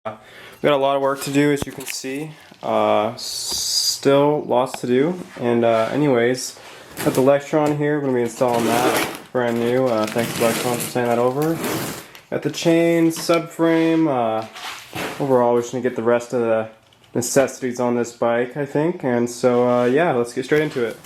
We got a lot of work to do, as you can see. Still lots to do. And anyways, got the Electron here. We're going to be installing that brand new. Thanks to Electron for sending that over. Got the chain, subframe. Overall, we're just going to get the rest of the necessities on this bike, I think. And so, yeah, let's get straight into it.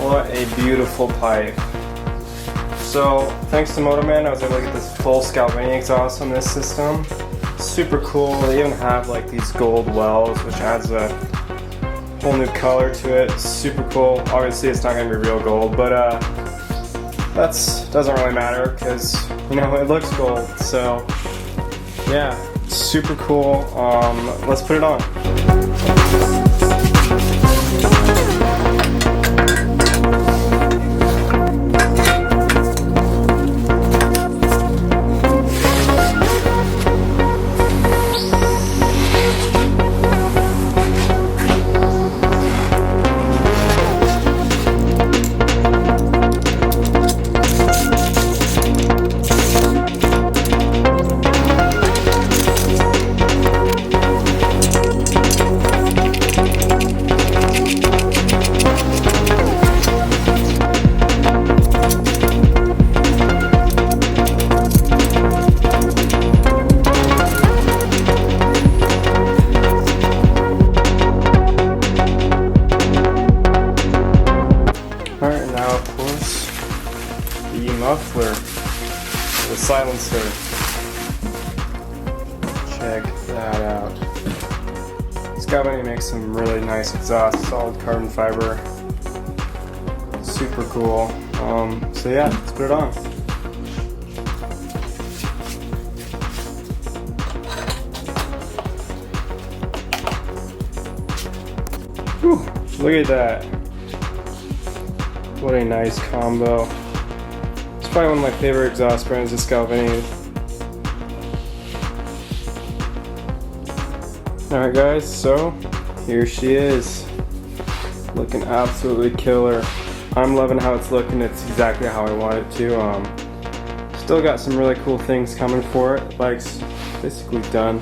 What a beautiful pipe. So, thanks to Motorman, I was able to get this full Scout Mini exhaust on this system. Super cool. They even have like these gold wells, which adds a whole new color to it. Super cool. Obviously, it's not going to be real gold, but that doesn't really matter because, you know, it looks gold. So, yeah, super cool. Let's put it on. muffler, the silencer. Check that out. This company makes some really nice exhaust, solid carbon fiber. Super cool. So yeah, let's put it on. Whew, look at that. What a nice combo. It's probably one of my favorite exhaust brands, this Galvanian. Alright guys, so here she is. Looking absolutely killer. I'm loving how it's looking. It's exactly how I want it to. Still got some really cool things coming for it. The bike's basically done.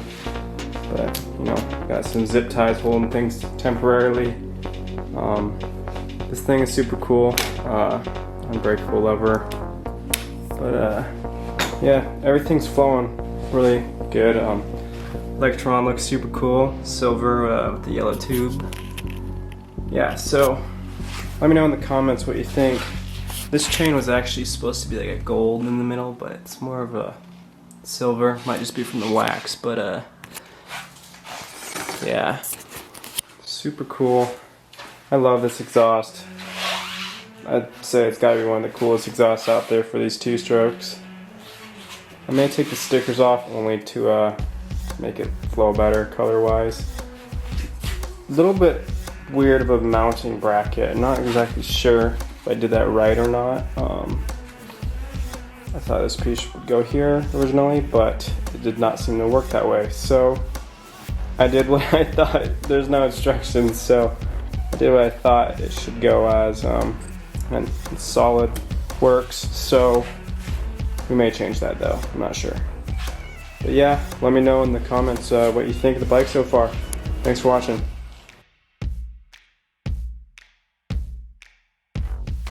But, you know, got some zip ties holding things temporarily. This thing is super cool. Unbreakable lever. But yeah, everything's flowing really good. Electron looks super cool. Silver with the yellow tube. Yeah, so let me know in the comments what you think. This chain was actually supposed to be like a gold in the middle, but it's more of a silver. Might just be from the wax, but yeah, super cool. I love this exhaust. I'd say it's gotta be one of the coolest exhausts out there for these two strokes. I may take the stickers off only to make it flow better color wise. A little bit weird of a mounting bracket. I'm not exactly sure if I did that right or not. I thought this piece would go here originally, but it did not seem to work that way. So I did what I thought. There's no instructions, so I did what I thought it should go as, and solid works. So we may change that though, I'm not sure. But yeah, let me know in the comments what you think of the bike so far. Thanks for watching.